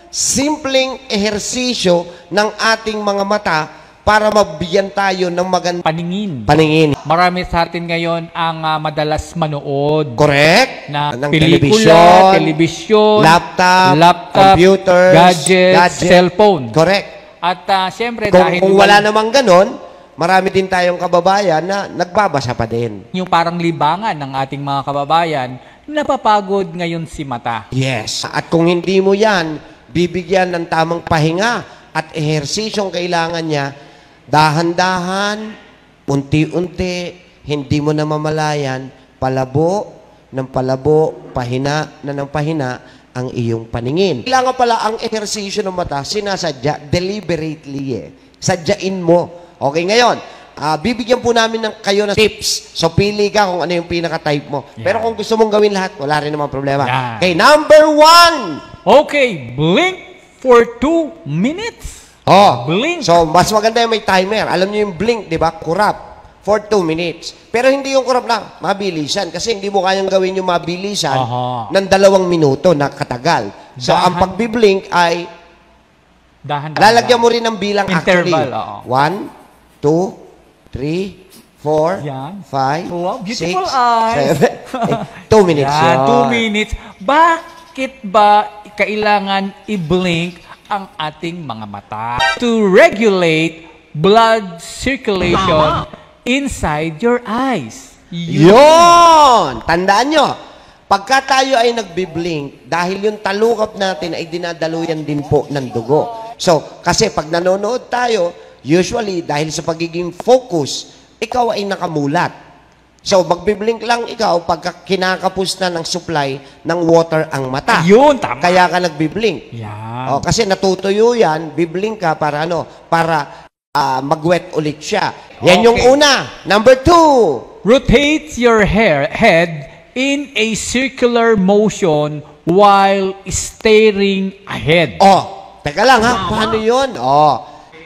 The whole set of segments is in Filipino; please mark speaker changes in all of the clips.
Speaker 1: simpleng ehersisyo ng ating mga mata para mabigyan tayo ng magandang paningin.
Speaker 2: Marami sa atin ngayon ang madalas manood.
Speaker 1: Correct.
Speaker 2: Ng
Speaker 1: pelikula,
Speaker 2: telebisyon, laptop,
Speaker 1: computers,
Speaker 2: gadgets, cellphone.
Speaker 1: Correct.
Speaker 2: At siyempre,
Speaker 1: kung wala namang ganon, marami din tayong kababayan na nagbabasa pa din.
Speaker 2: Yung parang libangan ng ating mga kababayan, napapagod ngayon si mata.
Speaker 1: Yes. At kung hindi mo yan, bibigyan ng tamang pahinga at ehersisyong kailangan niya, dahan-dahan, unti-unti, hindi mo na mamalayan, palabo ng palabo, pahina na ng pahina ang iyong paningin. Kailangan pala ang ehersisyo ng mata, sinasadya deliberately. Sadyain mo. Okay, ngayon, bibigyan po namin kayo ng tips. So, pili ka kung ano yung pinaka-type mo. Yeah. Pero kung gusto mong gawin lahat, wala rin naman problema. Yeah. Okay, number 1.
Speaker 2: Okay, blink for 2 minutes.
Speaker 1: Blink. So, mas maganda yung may timer. Alam niyo yung blink, di ba? Kurap. For 2 minutes. Pero hindi yung kurap na mabilisan. Kasi hindi mo kayang gawin yung mabilisan ng 2 minuto na katagal. So, ang pagbiblink ay lalagyan mo rin ng bilang
Speaker 2: interval,
Speaker 1: actually. 1, 2, 3, 4, 5, 6, 7, 8. 2 minutes.
Speaker 2: 2 minutes. Bakit ba kailangan i-blink ang ating mga mata? To regulate blood circulation inside your eyes.
Speaker 1: Yun! Tandaan nyo, pagka tayo ay nagbiblink, dahil yung talukap natin ay dinadaluyan din po ng dugo. So, kasi pag nanonood tayo, usually, dahil sa pagiging focus, ikaw ay nakamulat. So, magbiblink lang ikaw pagka kinakapos na ng supply ng water ang mata.
Speaker 2: Yun, tama.
Speaker 1: Kaya ka nagbiblink.
Speaker 2: Yan.
Speaker 1: Kasi natutuyo yan, biblink ka para para mag-wet ulit siya. Yan yung una. Number 2.
Speaker 2: Rotate your head in a circular motion while staring ahead.
Speaker 1: Teka lang ha, paano yun?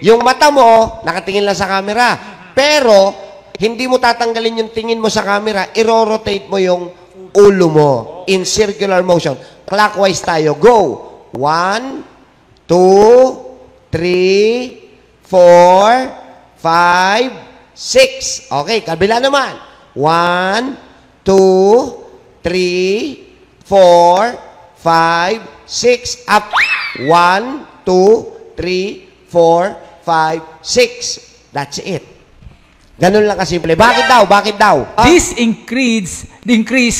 Speaker 1: Yung mata mo, nakatingin lang sa camera. Pero, hindi mo tatanggalin yung tingin mo sa camera, i-rotate mo yung ulo mo in circular motion. Clockwise tayo. Go! 1, 2, 3, 4, 5, 6. Okay, kabila naman. 1, 2, 3, 4, 5, 6. Up. 1, 2, 3, 4, 5, 6. That's it. Ganun lang kasimple. Bakit daw? Bakit daw?
Speaker 2: This increase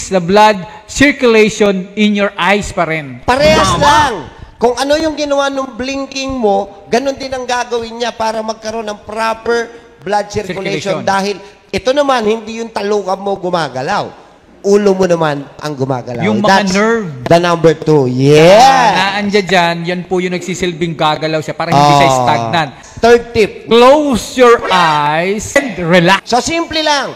Speaker 2: the blood circulation in your eyes pa rin.
Speaker 1: Parehas lang. Kung ano yung ginawa ng blinking mo, ganun din ang gagawin niya para magkaroon ng proper blood circulation. Dahil ito naman, hindi yung talukap mo gumagalaw. Ulo mo naman ang gumagalaw.
Speaker 2: Yung mga nerve.
Speaker 1: The number 2. Yeah!
Speaker 2: Naandyan dyan, yan po yung nagsisilbing gagalaw siya para hindi siya stagnant.
Speaker 1: Third tip.
Speaker 2: Close your eyes and relax.
Speaker 1: So, simple lang.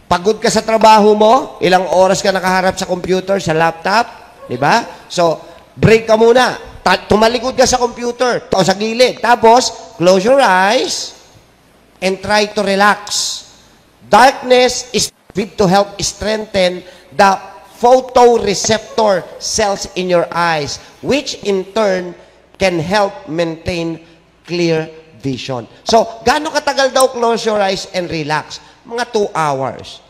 Speaker 1: Pagod ka sa trabaho mo, ilang oras ka nakaharap sa computer, sa laptop, di ba? So, break ka muna. Tumalikod ka sa computer o sa gilid. Tapos, close your eyes and try to relax. Darkness is to help strengthen the photoreceptor cells in your eyes, which in turn can help maintain clear vision. So, gaano katagal daw close your eyes and relax? Mga 2 hours.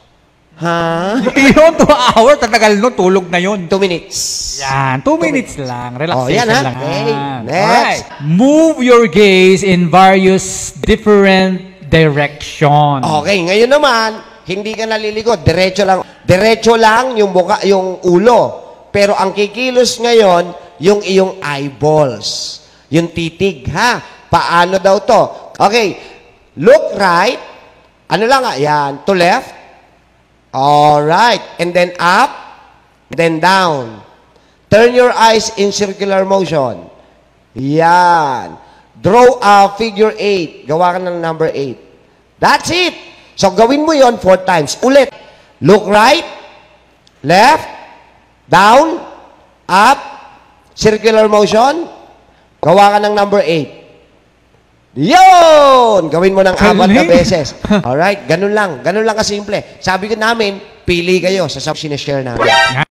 Speaker 2: Yun, 2 hours. Tatagal no, tulog na yun.
Speaker 1: 2 minutes.
Speaker 2: Yan, 2 minutes lang. Relaxation
Speaker 1: yan,
Speaker 2: lang.
Speaker 1: Okay, next.
Speaker 2: Alright. Move your gaze in various different directions.
Speaker 1: Okay, ngayon naman, hindi ka nalilikod. Diretso lang. Diretso lang yung buka, yung ulo. Pero ang kikilos ngayon, yung iyong eyeballs. Yung titig, ha? Paano daw to? Okay. Look right. Ano lang nga? Yan. To left. Alright. And then up. Then down. Turn your eyes in circular motion. Yan. Draw a figure 8. Gawa ka ng number 8. That's it. So, gawin mo yon 4 times. Ulit. Look right, left, down, up, circular motion. Gawa ka ng number 8. Yun! Gawin mo ng 4 na beses. Alright? Ganun lang. Ganun lang kasimple. Sabi ko namin, pili kayo sa sinishare namin.